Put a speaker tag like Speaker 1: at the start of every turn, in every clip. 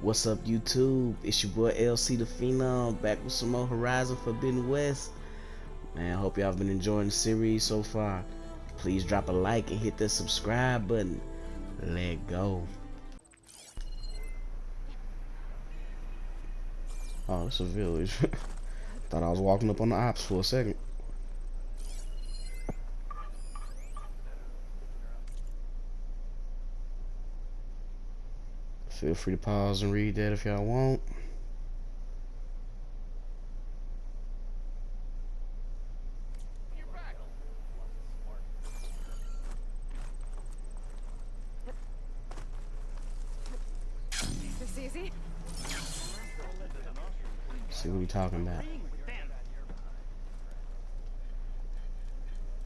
Speaker 1: What's up, YouTube? It's your boy LC the Phenom back with some more Horizon Forbidden West. Man, I hope y'all been enjoying the series so far. Please drop a like and hit that subscribe button. Let go. Oh, it's a village. Thought I was walking up on the ops for a second. Feel free to pause and read that if y'all want.
Speaker 2: This easy?
Speaker 1: See what we talking about.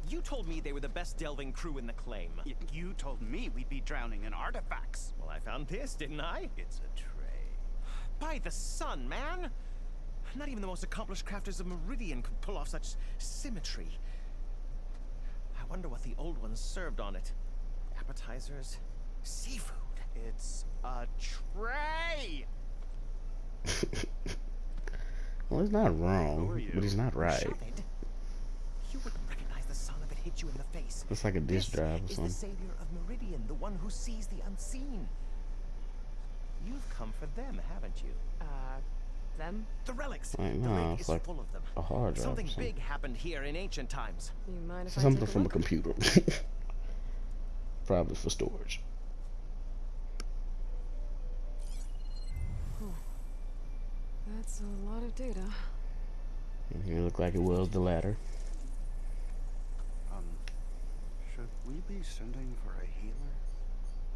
Speaker 3: You told me they were the best delving crew in the claim.
Speaker 4: You told me we'd be drowning in artifacts.
Speaker 3: Well, I found this, didn't I?
Speaker 4: It's a tray.
Speaker 3: By the sun, man! Not even the most accomplished crafters of Meridian could pull off such symmetry. I wonder what the old ones served on it. Appetizers? Seafood?
Speaker 4: It's a tray!
Speaker 1: Well, he's not
Speaker 4: Who
Speaker 1: wrong,
Speaker 4: are you?
Speaker 1: but he's not right.
Speaker 3: Shoved? You wouldn't recognize the son if it hit you in the face.
Speaker 1: It's like a disk drive or
Speaker 3: This is
Speaker 1: something.
Speaker 3: the savior of Meridian, the one who sees the unseen. You've come for them, haven't you?
Speaker 2: Them?
Speaker 3: The relics.
Speaker 1: Like,
Speaker 3: The
Speaker 1: no,
Speaker 3: lake
Speaker 1: it's
Speaker 3: is
Speaker 1: like
Speaker 3: full of them.
Speaker 1: a hard drive or
Speaker 3: Something
Speaker 1: something.
Speaker 3: big happened here in ancient times.
Speaker 2: You mind if I
Speaker 1: Something
Speaker 2: take a
Speaker 1: from a
Speaker 2: look?
Speaker 1: computer. Probably for storage.
Speaker 2: That's a lot of data.
Speaker 1: It looked like it was the latter.
Speaker 4: Should we be sending for a healer?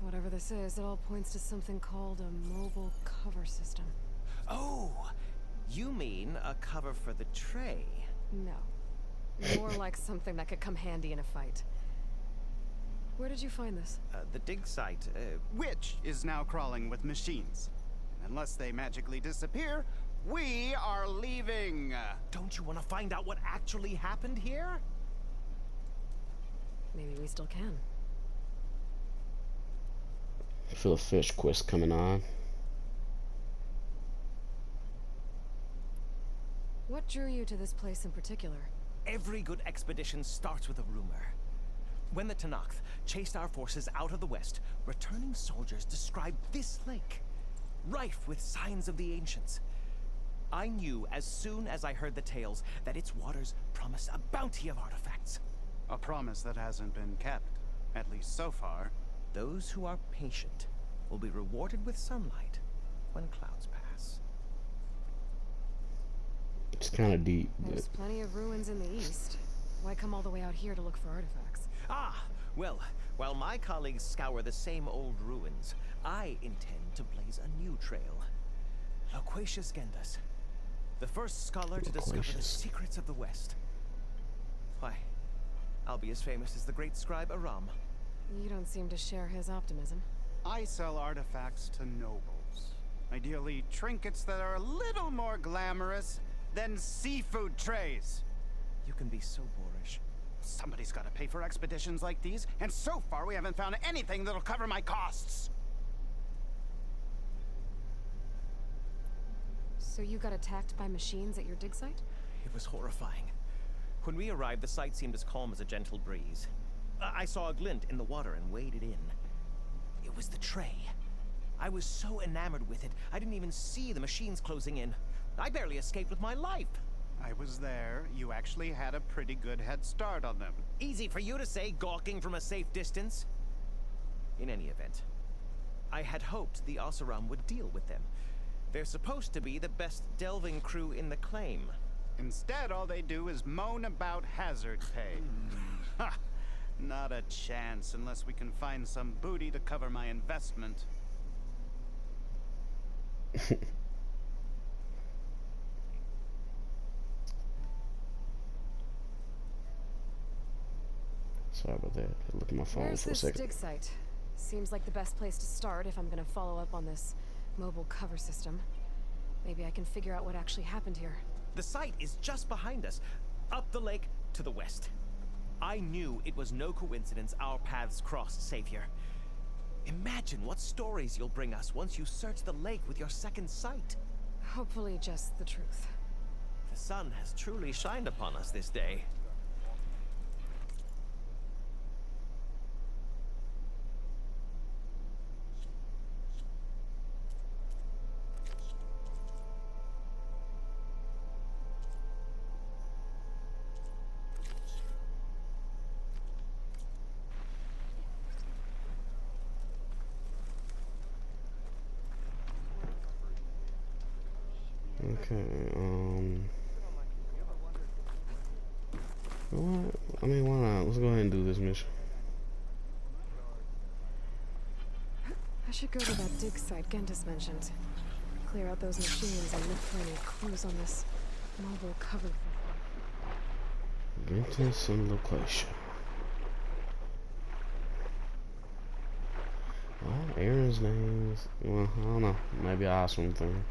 Speaker 2: Whatever this is, it all points to something called a mobile cover system.
Speaker 3: Oh, you mean a cover for the tray?
Speaker 2: No. More like something that could come handy in a fight. Where did you find this?
Speaker 3: The dig site.
Speaker 4: Which is now crawling with machines. And unless they magically disappear, we are leaving!
Speaker 3: Don't you want to find out what actually happened here?
Speaker 2: Maybe we still can.
Speaker 1: I feel a fish quest coming on.
Speaker 2: What drew you to this place in particular?
Speaker 3: Every good expedition starts with a rumor. When the Tenakth chased our forces out of the west, returning soldiers described this lake, rife with signs of the ancients. I knew as soon as I heard the tales that its waters promised a bounty of artifacts.
Speaker 4: A promise that hasn't been kept, at least so far.
Speaker 3: Those who are patient will be rewarded with sunlight when clouds pass.
Speaker 1: It's kind of deep, but
Speaker 2: There's plenty of ruins in the east. Why come all the way out here to look for artifacts?
Speaker 3: Ah, well, while my colleagues scour the same old ruins, I intend to blaze a new trail. Loquacious Gendas, the first scholar to discover the
Speaker 1: Loquacious.
Speaker 3: secrets of the West. Why, I'll be as famous as the great scribe Aram.
Speaker 2: You don't seem to share his optimism.
Speaker 4: I sell artifacts to nobles. Ideally, trinkets that are a little more glamorous than seafood trays.
Speaker 3: You can be so boorish.
Speaker 4: Somebody's got to pay for expeditions like these, and so far we haven't found anything that'll cover my costs.
Speaker 2: So you got attacked by machines at your dig site?
Speaker 3: It was horrifying. When we arrived, the sight seemed as calm as a gentle breeze. I saw a glint in the water and waded in. It was the tray. I was so enamored with it, I didn't even see the machines closing in. I barely escaped with my life.
Speaker 4: I was there. You actually had a pretty good head start on them.
Speaker 3: Easy for you to say, gawking from a safe distance. In any event, I had hoped the Oseram would deal with them. They're supposed to be the best delving crew in the claim.
Speaker 4: Instead, all they do is moan about hazard pay. Ha! Not a chance unless we can find some booty to cover my investment.
Speaker 1: sorry about that. Look at my phone
Speaker 2: Where's
Speaker 1: for a
Speaker 2: this
Speaker 1: second.
Speaker 2: dig site? Seems like the best place to start if I'm gonna follow up on this mobile cover system. Maybe I can figure out what actually happened here.
Speaker 3: The site is just behind us, up the lake to the west. I knew it was no coincidence our paths crossed, Savior. Imagine what stories you'll bring us once you search the lake with your second sight.
Speaker 2: Hopefully just the truth.
Speaker 3: The sun has truly shined upon us this day.
Speaker 1: Okay, what? I mean, why not? Let's go ahead and do this mission.
Speaker 2: I should go to that dig site Gentis mentioned. Clear out those machines and look for any clues on this mobile cover system.
Speaker 1: Get to some location. Well, Aaron's name is, well, I don't know. Maybe an awesome thing.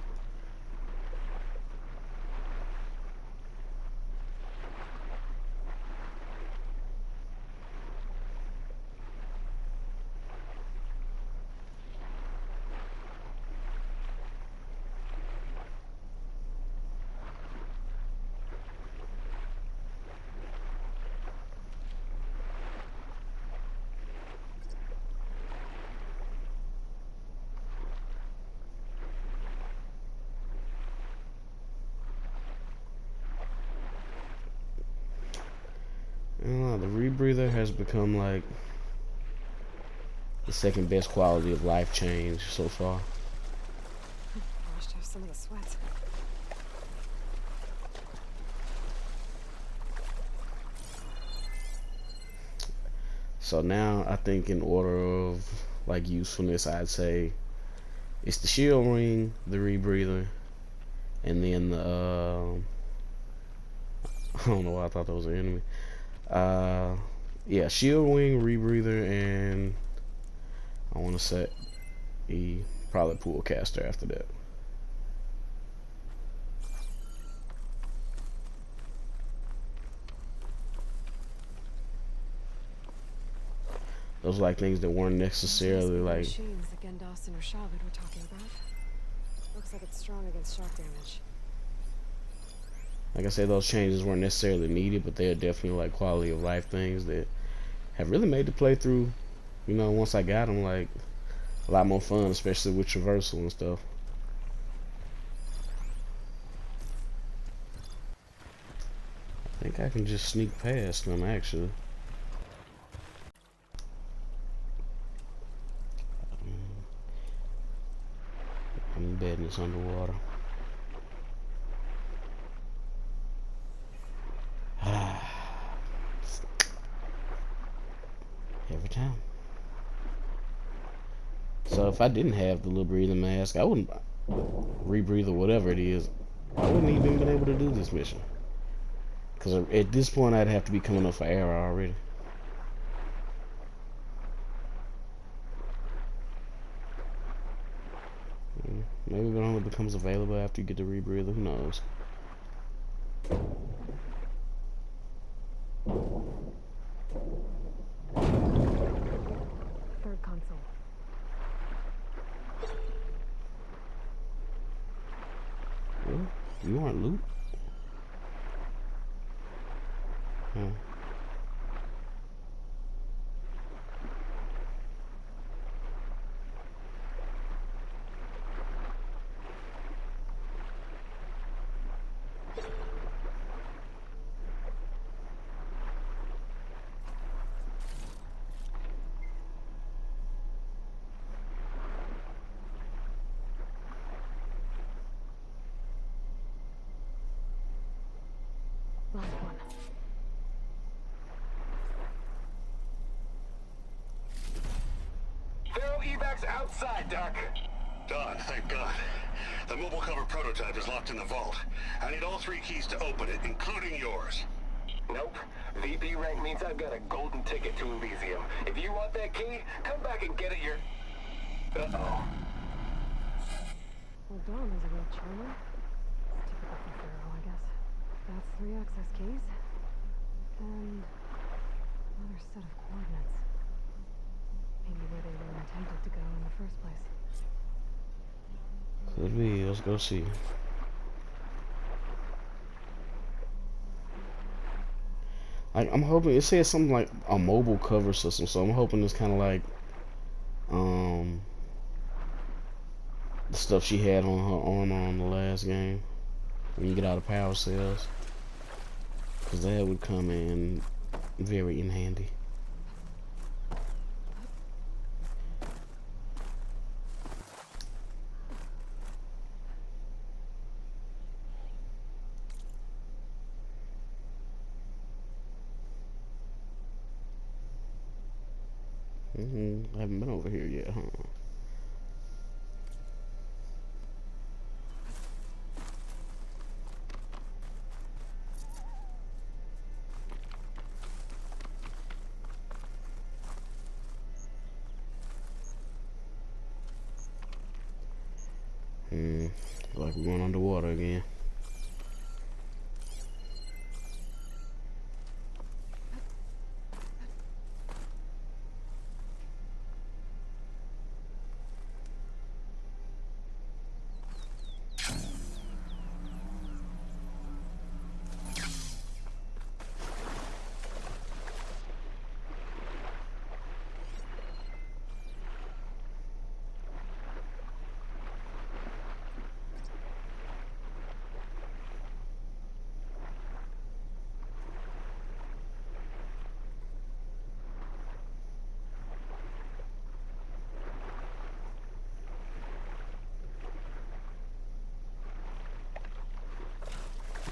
Speaker 1: The rebreather has become like the second best quality of life change so far.
Speaker 2: Washed off some of the sweat.
Speaker 1: So now I think in order of like usefulness, I'd say it's the shield ring, the rebreather, and then the I don't know why I thought that was an enemy. Yeah, shield wing, rebreather, and I want to set probably pool caster after that. Those are like things that weren't necessarily like.
Speaker 2: Machines that Gendas and Rashavid were talking about. Looks like it's strong against shock damage.
Speaker 1: Like I said, those changes weren't necessarily needed, but they're definitely like quality of life things that have really made the playthrough, you know, once I got them, like a lot more fun, especially with traversal and stuff. I think I can just sneak past them actually. I'm betting it's underwater. Every time. So if I didn't have the little breathing mask, I wouldn't rebreathe or whatever it is. I wouldn't even been able to do this mission. Because at this point, I'd have to be coming up for error already. Maybe it only becomes available after you get the rebreather. Who knows?
Speaker 2: Third console.
Speaker 1: Well, you aren't loot. Huh.
Speaker 2: Last one.
Speaker 5: Zero evacs outside, Doc. Done, thank God. The mobile cover prototype is locked in the vault. I need all 3 keys to open it, including yours. Nope. VP rank means I've got a golden ticket to Elysium. If you want that key, come back and get it your... Uh-oh.
Speaker 2: Well, Dom is a real charmer. It's typical for Pharaoh, I guess. That's 3 access keys. And another set of coordinates. Maybe where they were intended to go in the first place.
Speaker 1: Could be. Let's go see. Like, I'm hoping it says something like a mobile cover system, so I'm hoping it's kind of like the stuff she had on her armor on the last game when you get out of power cells, because that would come in very in handy. I haven't been over here yet, huh? Like we're going underwater again.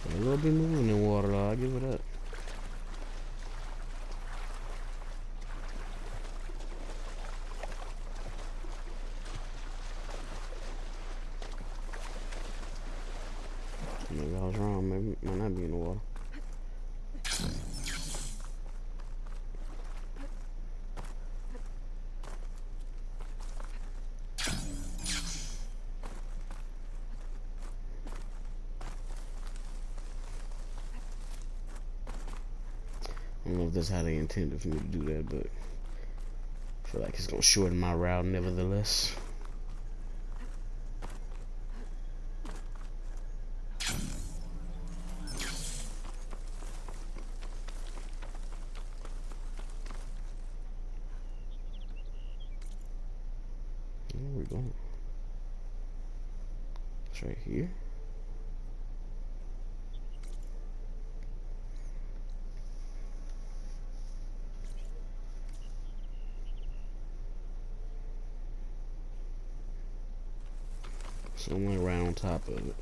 Speaker 1: A little bit moving in water, though. I'll give it up. Maybe I was wrong. Maybe it might not be in the water. I don't know if that's how they intended for me to do that, but I feel like it's gonna shorten my route nevertheless. Where are we going? It's right here. Somewhere right on top of it.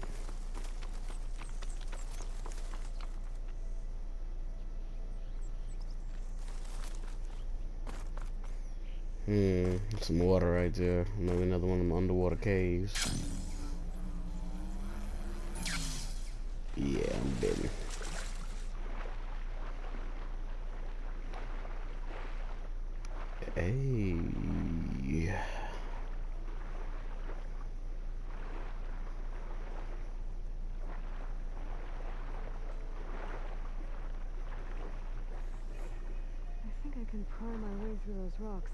Speaker 1: Some water right there. Maybe another one of them underwater caves. Yeah, I'm betting. Hey.
Speaker 2: I think I can pry my way through those rocks.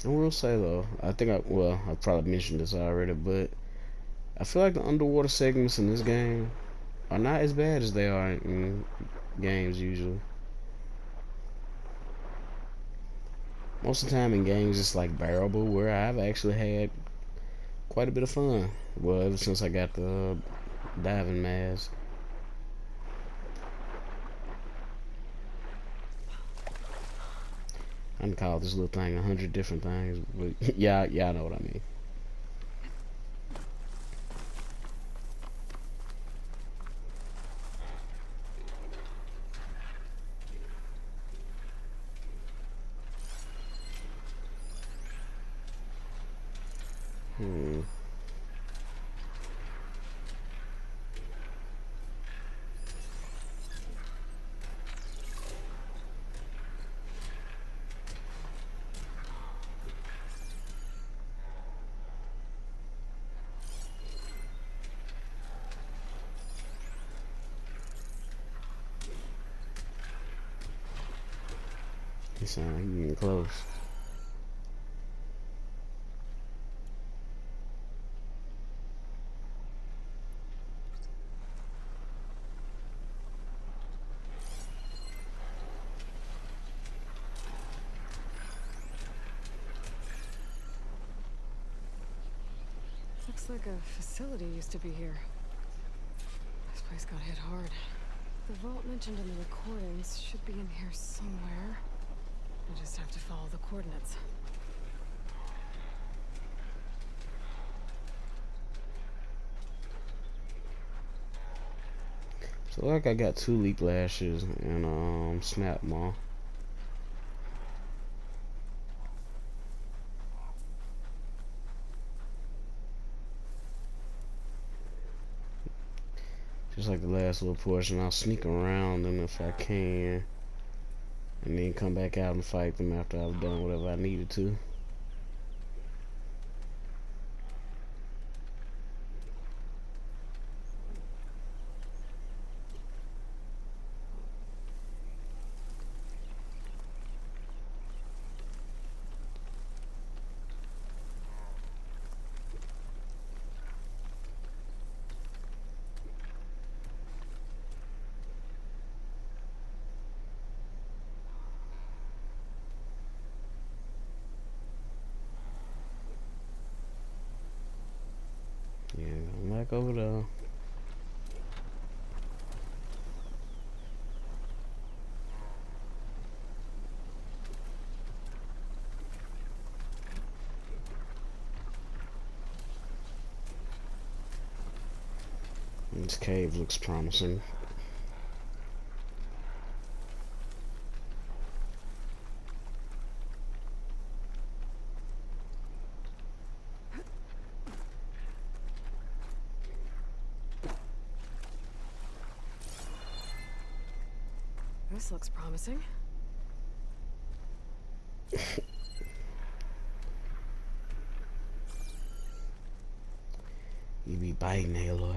Speaker 1: I will say though, I think I probably mentioned this already, but I feel like the underwater segments in this game are not as bad as they are in games usually. Most of the time in games it's like bearable, where I've actually had quite a bit of fun. Well, ever since I got the diving mask. I can call this little thing 100 different things, but yeah, I know what I mean. He sound like he getting close.
Speaker 2: Looks like a facility used to be here. This place got hit hard. The vault mentioned in the recordings should be in here somewhere. I just have to follow the coordinates.
Speaker 1: So like I got 2 leap lashes and snap maw. Just like the last little portion, I'll sneak around them if I can, and then come back out and fight them after I've done whatever I needed to. Yeah, I'm back over there. This cave looks promising.
Speaker 2: This looks promising.
Speaker 1: You be biting, Aloy.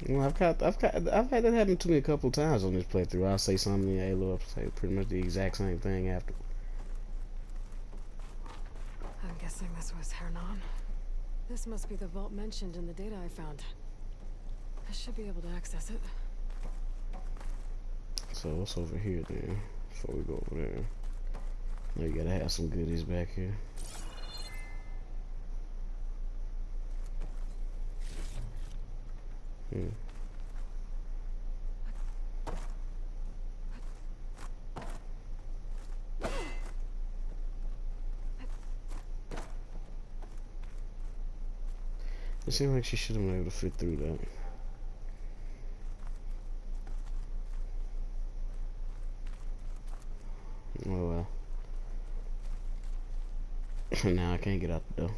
Speaker 1: Well, I've had that happen to me a couple times on this playthrough. I'll say something, Aloy will say pretty much the exact same thing after.
Speaker 2: I'm guessing this was Hernon. This must be the vault mentioned in the data I found. I should be able to access it.
Speaker 1: So what's over here then? Before we go over there, now you gotta have some goodies back here. It seemed like she should have been able to fit through that. Oh well. Now I can't get out the door.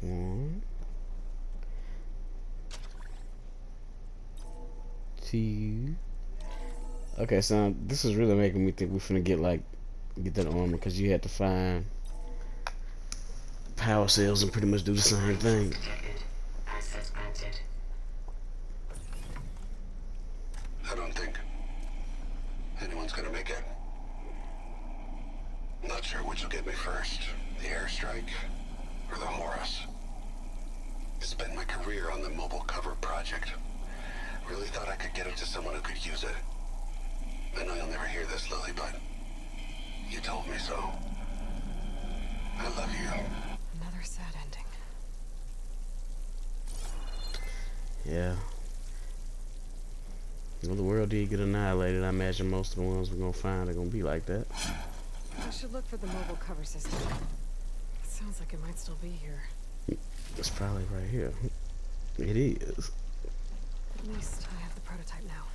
Speaker 1: One, two. Okay, so this is really making me think we're finna get that armor, because you had to find power cells and pretty much do the same thing.
Speaker 5: I don't think anyone's gonna make it. Not sure which will get me first, the airstrike or the Horus. Spent my career on the mobile cover project. Really thought I could get it to someone who could use it. I know you'll never hear this, Lily, but you told me so. I love you.
Speaker 2: Another sad ending.
Speaker 1: Yeah. Well, the world did get annihilated. I imagine most of the ones we're gonna find are gonna be like that.
Speaker 2: I should look for the mobile cover system. It Sounds like it might still be here.
Speaker 1: It's probably right here. It is.
Speaker 2: At least I have the prototype now.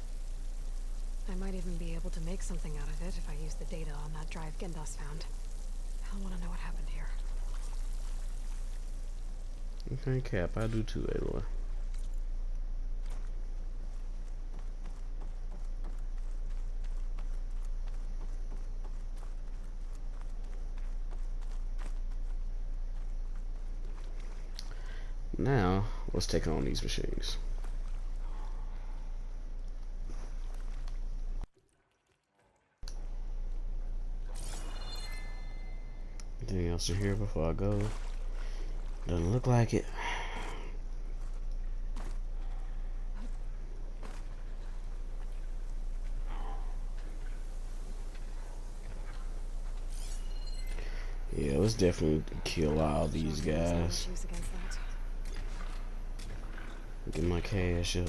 Speaker 2: I might even be able to make something out of it if I use the data on that drive Gendas found. I want to know what happened here.
Speaker 1: Okay, Cap, I do too, Aloy. Now, let's take on these machines. Anything else in here before I go? Doesn't look like it. Yeah, let's definitely kill all these guys.
Speaker 2: Issues against that.
Speaker 1: Get my cash up.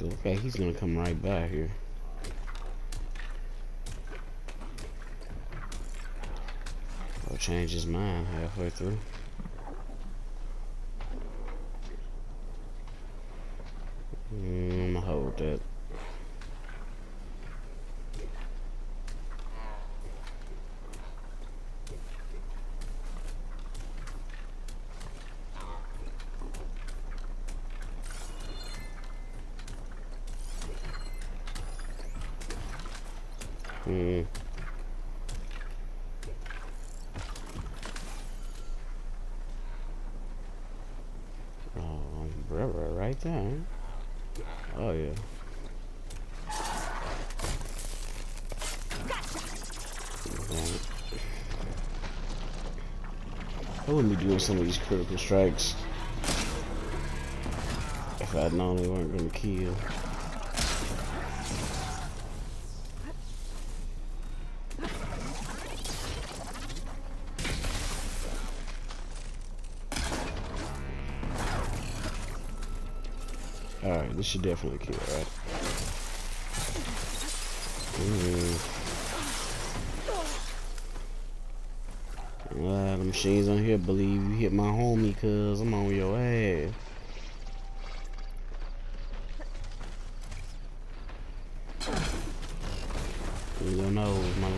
Speaker 1: Okay, he's gonna come right by here. Or change his mind halfway through. I'ma hold that. Oh, brother, right there. Oh yeah. I wouldn't be doing some of these critical strikes if I'd known they weren't gonna kill. Alright, this should definitely kill, right? The machines on here believe you hit my homie, cuz I'm on your ass. In your nose, mother.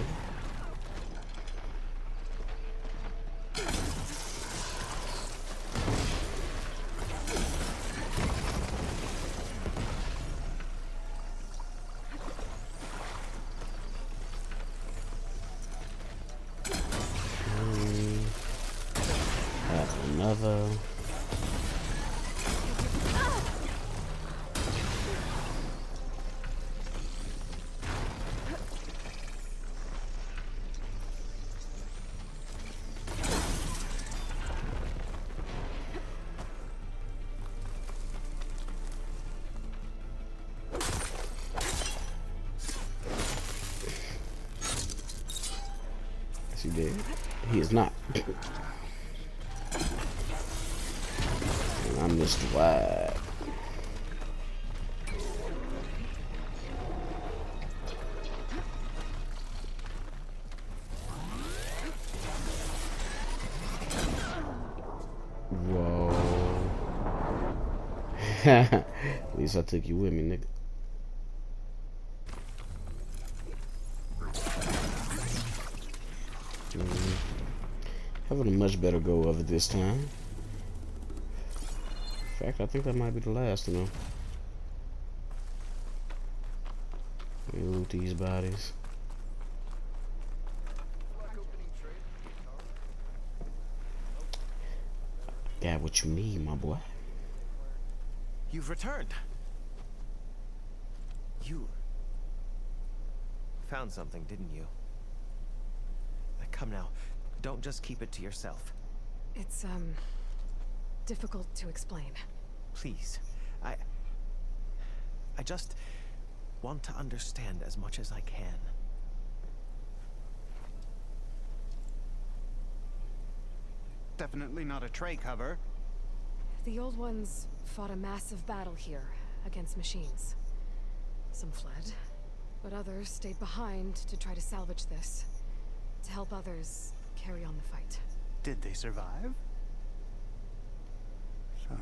Speaker 1: That's another. Is he dead? He is not. And I missed wide. Whoa. At least I took you with me, nigga. Having a much better go of it this time. In fact, I think that might be the last of them. Let me loot these bodies. Got what you need, my boy.
Speaker 3: You've returned. You found something, didn't you? Come now, don't just keep it to yourself.
Speaker 2: It's, difficult to explain.
Speaker 3: Please, I just want to understand as much as I can.
Speaker 4: Definitely not a tray cover.
Speaker 2: The old ones fought a massive battle here, against machines. Some fled, but others stayed behind to try to salvage this, to help others carry on the fight.
Speaker 4: Did they survive? So,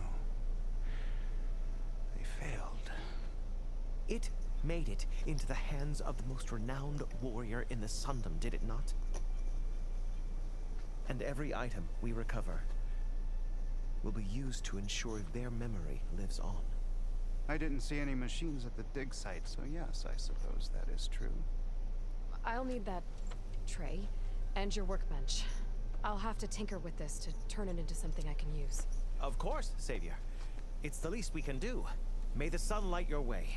Speaker 4: they failed.
Speaker 3: It made it into the hands of the most renowned warrior in the Sundom, did it not? And every item we recover will be used to ensure their memory lives on.
Speaker 4: I didn't see any machines at the dig site, so yes, I suppose that is true.
Speaker 2: I'll need that tray and your workbench. I'll have to tinker with this to turn it into something I can use.
Speaker 3: Of course, Savior. It's the least we can do. May the sun light your way,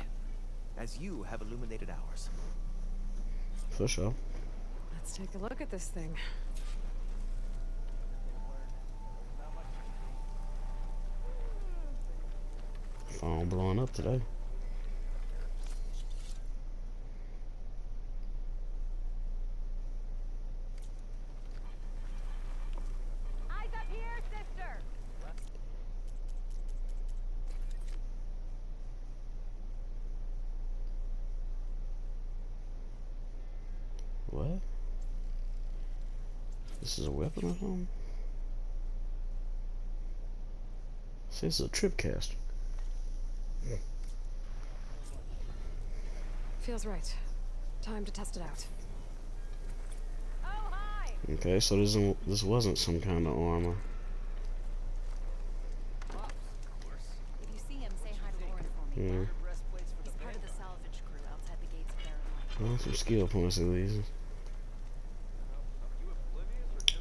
Speaker 3: as you have illuminated ours.
Speaker 1: For sure.
Speaker 2: Let's take a look at this thing.
Speaker 1: Phone blowing up today.
Speaker 2: Eyes up here, sister!
Speaker 1: What? This is a weapon or something? This is a trip caster.
Speaker 2: Feels right. Time to test it out. Oh, hi!
Speaker 1: Okay, so this wasn't some kind of armor.
Speaker 6: If you see him, say hi to Lauren for me.
Speaker 1: Yeah.
Speaker 6: He's part of the salvage crew outside the gates of Barren.
Speaker 1: Well, some skill points at least.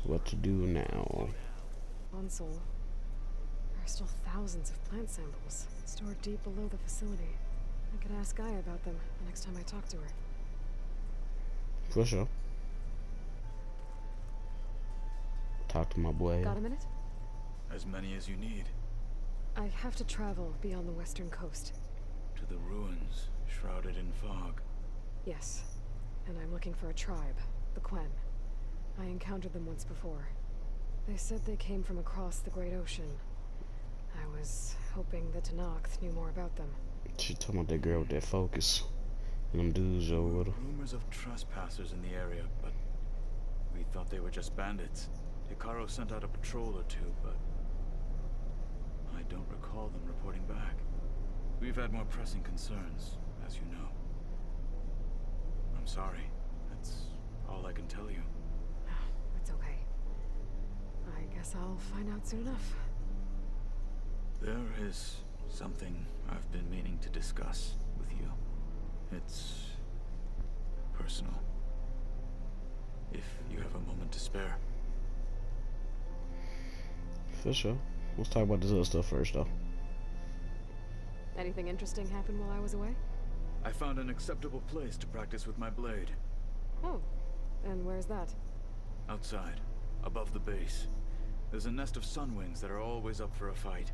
Speaker 1: What to do now?
Speaker 2: Console. There are still thousands of plant samples stored deep below the facility. I could ask Gaia about them the next time I talk to her.
Speaker 1: For sure. Talk to my boy.
Speaker 2: Got a minute?
Speaker 7: As many as you need.
Speaker 2: I have to travel beyond the western coast.
Speaker 7: To the ruins, shrouded in fog.
Speaker 2: Yes. And I'm looking for a tribe, the Quen. I encountered them once before. They said they came from across the Great Ocean. I was hoping the Tenakth knew more about them.
Speaker 1: She talking about that girl with that focus. And them dudes over with her.
Speaker 7: Rumors of trespassers in the area, but we thought they were just bandits. Hikaru sent out a patrol or two, but I don't recall them reporting back. We've had more pressing concerns, as you know. I'm sorry. That's all I can tell you.
Speaker 2: It's okay. I guess I'll find out soon enough.
Speaker 7: There is something I've been meaning to discuss with you. It's personal. If you have a moment to spare.
Speaker 1: For sure. Let's talk about this other stuff first, though.
Speaker 2: Anything interesting happened while I was away?
Speaker 7: I found an acceptable place to practice with my blade.
Speaker 2: Oh, and where's that?
Speaker 7: Outside, above the base. There's a nest of sunwings that are always up for a fight.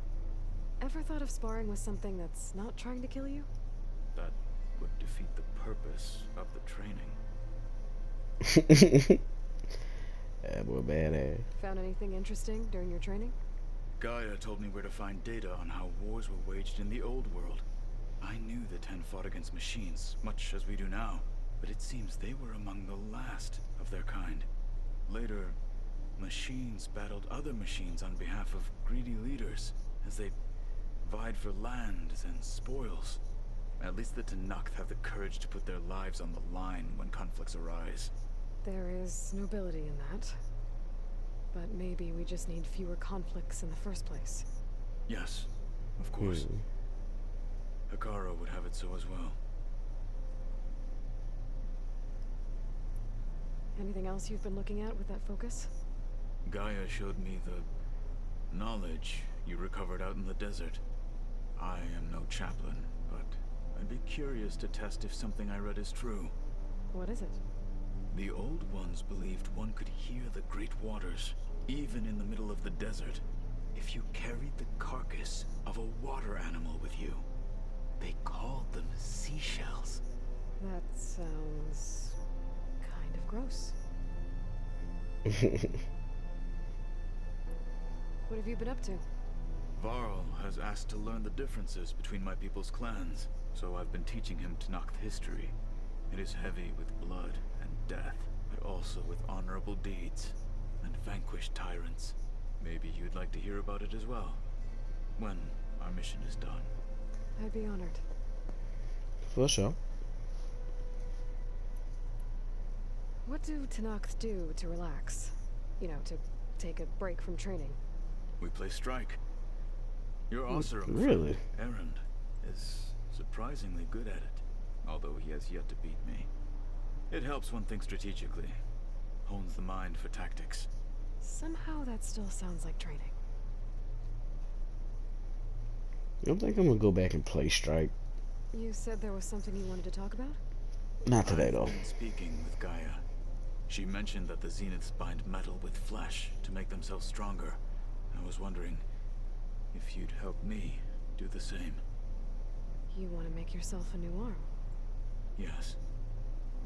Speaker 2: Ever thought of sparring with something that's not trying to kill you?
Speaker 7: That would defeat the purpose of the training.
Speaker 1: That boy badass.
Speaker 2: Found anything interesting during your training?
Speaker 7: Gaia told me where to find data on how wars were waged in the old world. I knew the Ten fought against machines, much as we do now, but it seems they were among the last of their kind. Later, machines battled other machines on behalf of greedy leaders, as they vied for lands and spoils. At least the Tenakth have the courage to put their lives on the line when conflicts arise.
Speaker 2: There is nobility in that. But maybe we just need fewer conflicts in the first place.
Speaker 7: Yes, of course. Hikaru would have it so as well.
Speaker 2: Anything else you've been looking at with that focus?
Speaker 7: Gaia showed me the knowledge you recovered out in the desert. I am no chaplain, but I'd be curious to test if something I read is true.
Speaker 2: What is it?
Speaker 7: The Old Ones believed one could hear the great waters, even in the middle of the desert, if you carried the carcass of a water animal with you. They called them seashells.
Speaker 2: That sounds kind of gross. What have you been up to?
Speaker 7: Varl has asked to learn the differences between my people's clans, so I've been teaching him Tenakth history. It is heavy with blood and death, but also with honorable deeds and vanquished tyrants. Maybe you'd like to hear about it as well, when our mission is done.
Speaker 2: I'd be honored.
Speaker 1: For sure.
Speaker 2: What do Tenakth do to relax? You know, to take a break from training.
Speaker 7: We play strike. Your Oseram
Speaker 1: Really?
Speaker 7: friend, Erend, is surprisingly good at it, although he has yet to beat me. It helps one think strategically, hones the mind for tactics.
Speaker 2: Somehow that still sounds like training.
Speaker 1: I don't think I'm gonna go back and play Strike.
Speaker 2: You said there was something you wanted to talk about?
Speaker 1: Not today
Speaker 7: I've
Speaker 1: though.
Speaker 7: been speaking with Gaia. She mentioned that the Zeniths bind metal with flesh to make themselves stronger. I was wondering if you'd help me do the same.
Speaker 2: You want to make yourself a new arm?
Speaker 7: Yes.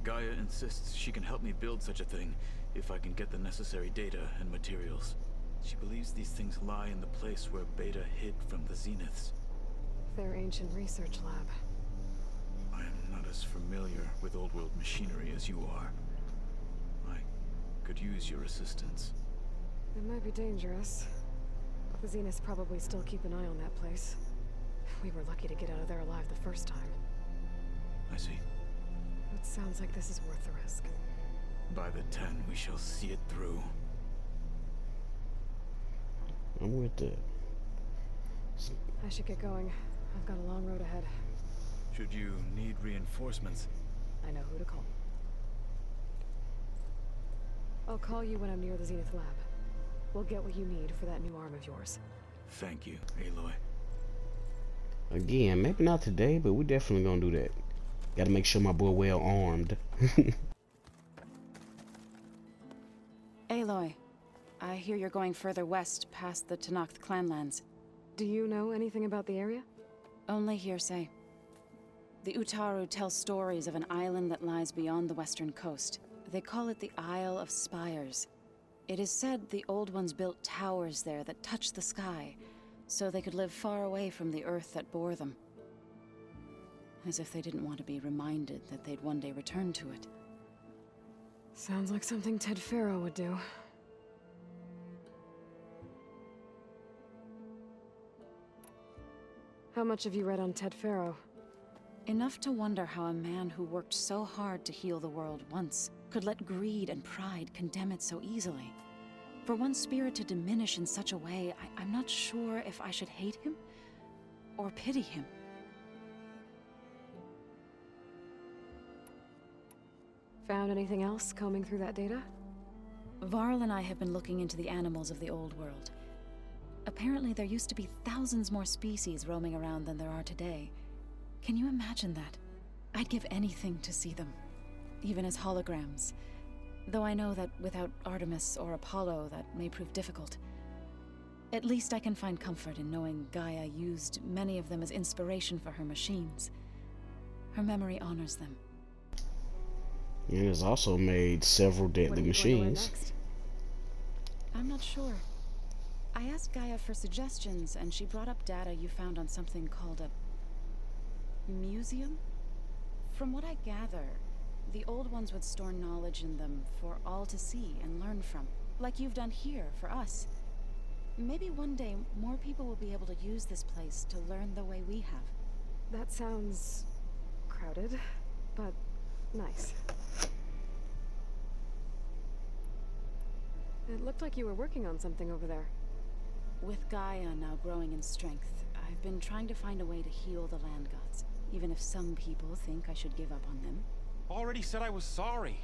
Speaker 7: Gaia insists she can help me build such a thing if I can get the necessary data and materials. She believes these things lie in the place where Beta hid from the Zeniths.
Speaker 2: Their ancient research lab.
Speaker 7: I am not as familiar with old world machinery as you are. I could use your assistance.
Speaker 2: It might be dangerous. The Zeniths probably still keep an eye on that place. We were lucky to get out of there alive the first time.
Speaker 7: I see.
Speaker 2: It sounds like this is worth the risk.
Speaker 7: By the 10, we shall see it through.
Speaker 1: I'm with that.
Speaker 2: I should get going. I've got a long road ahead.
Speaker 7: Should you need reinforcements,
Speaker 2: I know who to call. I'll call you when I'm near the Zenith lab. We'll get what you need for that new arm of yours.
Speaker 7: thank you, Aloy.
Speaker 1: Again, maybe not today, but we're definitely gonna do that. Gotta make sure my boy well armed.
Speaker 6: Aloy, I hear you're going further west past the Tenakth clanlands.
Speaker 2: Do you know anything about the area?
Speaker 6: Only hearsay. The Utaru tell stories of an island that lies beyond the western coast. They call it the Isle of Spires. It is said the Old Ones built towers there that touched the sky, so they could live far away from the earth that bore them. As if they didn't want to be reminded that they'd one day return to it.
Speaker 2: Sounds like something Ted Faro would do. How much have you read on Ted Faro?
Speaker 6: Enough to wonder how a man who worked so hard to heal the world once could let greed and pride condemn it so easily. For one spirit to diminish in such a way, I'm not sure if I should hate him or pity him.
Speaker 2: Found anything else combing through that data?
Speaker 6: Varl and I have been looking into the animals of the old world. Apparently there used to be thousands more species roaming around than there are today. Can you imagine that? I'd give anything to see them, even as holograms. Though I know that without Artemis or Apollo, that may prove difficult. At least I can find comfort in knowing Gaia used many of them as inspiration for her machines. Her memory honors them.
Speaker 1: And has also made several
Speaker 2: What
Speaker 1: deadly
Speaker 2: are you going to learn
Speaker 1: machines.
Speaker 2: next?
Speaker 6: I'm not sure. I asked Gaia for suggestions, and she brought up data you found on something called a museum? From what I gather, the Old Ones would store knowledge in them for all to see and learn from, like you've done here for us. Maybe one day more people will be able to use this place to learn the way we have.
Speaker 2: That sounds crowded, but nice. It looked like you were working on something over there.
Speaker 6: With Gaia now growing in strength, I've been trying to find a way to heal the land gods, even if some people think I should give up on them.
Speaker 8: Already said I was sorry.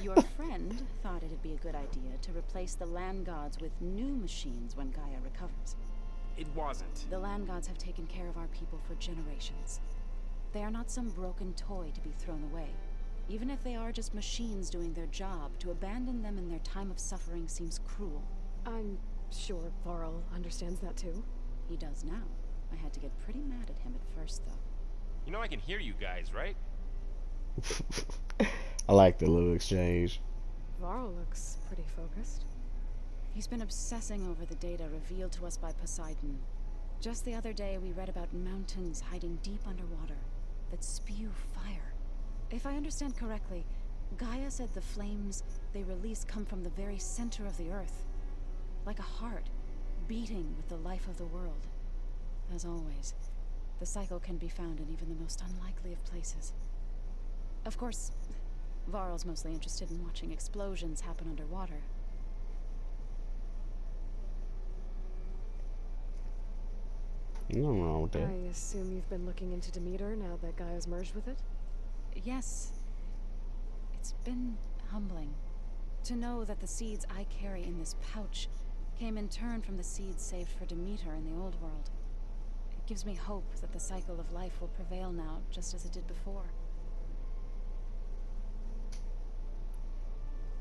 Speaker 6: Your friend thought it'd be a good idea to replace the land gods with new machines when Gaia recovers.
Speaker 8: It wasn't.
Speaker 6: The land gods have taken care of our people for generations. They are not some broken toy to be thrown away. Even if they are just machines doing their job, to abandon them in their time of suffering seems cruel.
Speaker 2: I'm sure Varl understands that too.
Speaker 6: He does now. I had to get pretty mad at him at first, though.
Speaker 8: You know I can hear you guys, right?
Speaker 1: I like the little exchange.
Speaker 2: Varl looks pretty focused.
Speaker 6: He's been obsessing over the data revealed to us by Poseidon. Just the other day, we read about mountains hiding deep underwater that spew fire. If I understand correctly, Gaia said the flames they release come from the very center of the Earth. Like a heart, beating with the life of the world. As always, the cycle can be found in even the most unlikely of places. Of course, Varl's mostly interested in watching explosions happen underwater.
Speaker 1: Nothing wrong with that.
Speaker 2: I assume you've been looking into Demeter now that Gaia's merged with it?
Speaker 6: Yes. It's been humbling to know that the seeds I carry in this pouch came in turn from the seeds saved for Demeter in the old world. It gives me hope that the cycle of life will prevail now, just as it did before.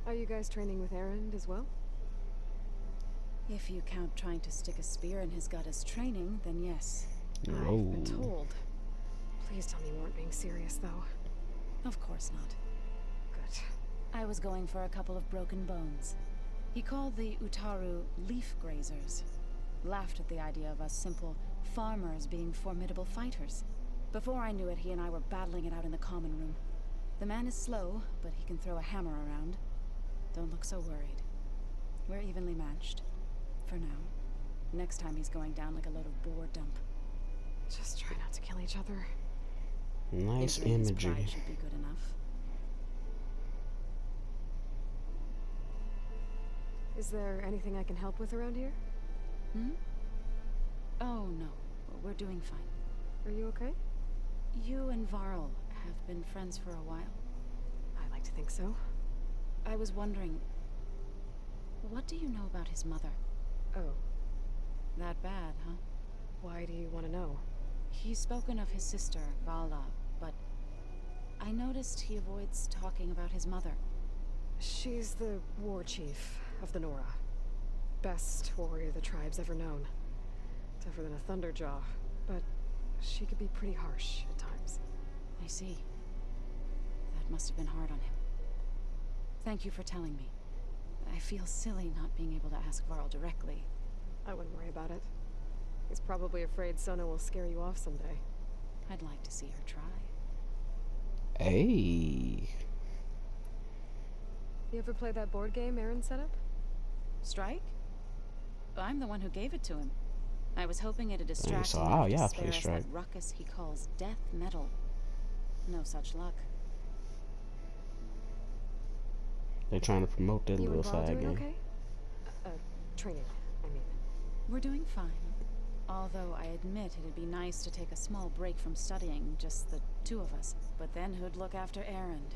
Speaker 2: Are you guys training with Erend as well?
Speaker 6: If you count trying to stick a spear in his gut as training, then yes.
Speaker 2: I've been told. Please tell me you weren't being serious, though.
Speaker 6: Of course not.
Speaker 2: Good.
Speaker 6: I was going for a couple of broken bones. He called the Utaru leaf grazers. Laughed at the idea of us simple farmers being formidable fighters. Before I knew it, he and I were battling it out in the common room. The man is slow, but he can throw a hammer around. Don't look so worried. We're evenly matched. For now. Next time he's going down like a load of boar dump.
Speaker 2: Just try not to kill each other.
Speaker 1: Nice
Speaker 6: His
Speaker 1: imagery.
Speaker 6: pride should be good enough.
Speaker 2: Is there anything I can help with around here?
Speaker 6: Hmm? Oh, no. We're doing fine.
Speaker 2: Are you okay?
Speaker 6: You and Varl have been friends for a while.
Speaker 2: I like to think so.
Speaker 6: I was wondering, what do you know about his mother?
Speaker 2: Oh,
Speaker 6: That bad, huh?
Speaker 2: why do you want to know?
Speaker 6: He's spoken of his sister, Vala, but I noticed he avoids talking about his mother.
Speaker 2: She's the war chief of the Nora. Best warrior the tribe's ever known. Tougher than a Thunderjaw, but she could be pretty harsh at times.
Speaker 6: I see. That must have been hard on him. Thank you for telling me. I feel silly not being able to ask Varl directly.
Speaker 2: I wouldn't worry about it. He's probably afraid Sona will scare you off someday.
Speaker 6: I'd like to see her try.
Speaker 1: Hey.
Speaker 2: You ever play that board game Erend set up?
Speaker 6: Strike? I'm the one who gave it to him. I was hoping it'd distract
Speaker 1: so,
Speaker 6: him
Speaker 1: oh,
Speaker 6: enough
Speaker 1: yeah,
Speaker 6: to
Speaker 1: I
Speaker 6: spare
Speaker 1: play
Speaker 6: us
Speaker 1: Strike.
Speaker 6: that ruckus he calls death metal. No such luck.
Speaker 1: They're trying to promote that
Speaker 2: You
Speaker 1: little
Speaker 2: and Varl
Speaker 1: side
Speaker 2: doing
Speaker 1: game.
Speaker 2: okay? Training, I mean.
Speaker 6: We're doing fine. Although I admit it'd be nice to take a small break from studying, just the two of us. But then who'd look after Erend?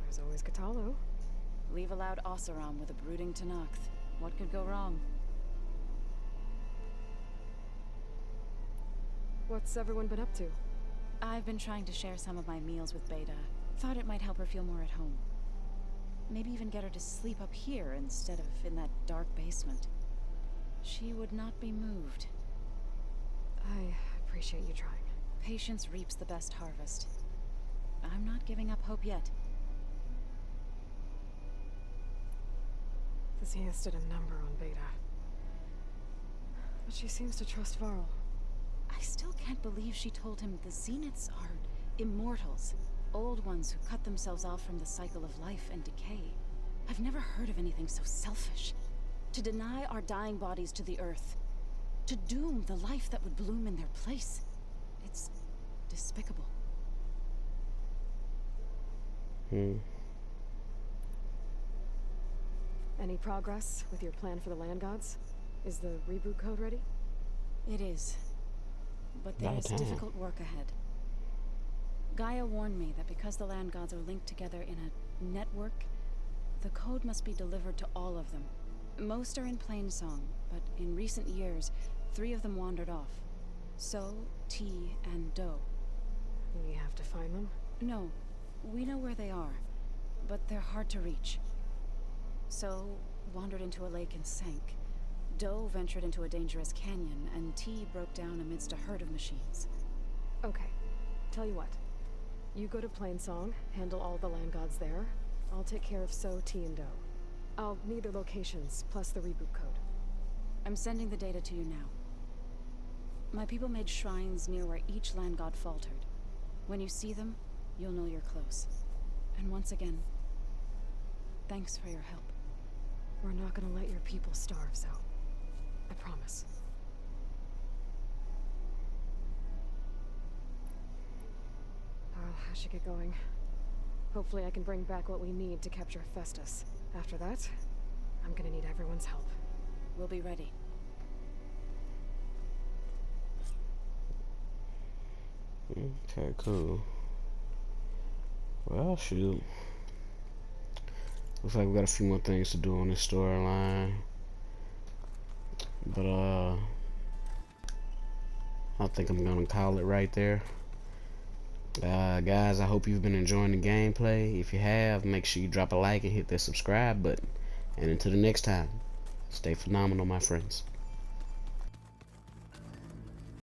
Speaker 2: There's always Katalo.
Speaker 6: Leave a loud Oseram with a brooding Tenakth. What could go wrong?
Speaker 2: What's everyone been up to?
Speaker 6: I've been trying to share some of my meals with Beta. Thought it might help her feel more at home. Maybe even get her to sleep up here instead of in that dark basement. She would not be moved.
Speaker 2: I appreciate you trying.
Speaker 6: Patience reaps the best harvest. I'm not giving up hope yet.
Speaker 2: The Zeniths did a number on Beta. But she seems to trust Varl.
Speaker 6: I still can't believe she told him the Zeniths are immortals. Old ones who cut themselves off from the cycle of life and decay. I've never heard of anything so selfish. To deny our dying bodies to the earth. To doom the life that would bloom in their place. It's despicable.
Speaker 2: Any progress with your plan for the land gods? Is the reboot code ready?
Speaker 6: It is. But there is
Speaker 1: About time.
Speaker 6: difficult work ahead. Gaia warned me that because the land gods are linked together in a network, the code must be delivered to all of them. Most are in Plainsong, but in recent years, 3 of them wandered off. So, T, and Do.
Speaker 2: We have to find them?
Speaker 6: No, we know where they are, but they're hard to reach. So, wandered into a lake and sank. Do ventured into a dangerous canyon, and T broke down amidst a herd of machines.
Speaker 2: Okay. Tell you what. You go to Plainsong, handle all the land gods there. I'll take care of So, T, and Do. I'll need their locations, plus the reboot code.
Speaker 6: I'm sending the data to you now. My people made shrines near where each land god faltered. When you see them, you'll know you're close. And once again, thanks for your help.
Speaker 2: We're not gonna let your people starve, so I promise. I should get going. Hopefully I can bring back what we need to capture Festus. After that, I'm gonna need everyone's help.
Speaker 6: We'll be ready.
Speaker 1: Okay, cool. Well, shoot. Looks like we got a few more things to do on this storyline. But, I think I'm gonna call it right there. Guys, I hope you've been enjoying the gameplay. If you have, make sure you drop a like and hit that subscribe button. And until the next time, stay phenomenal, my friends.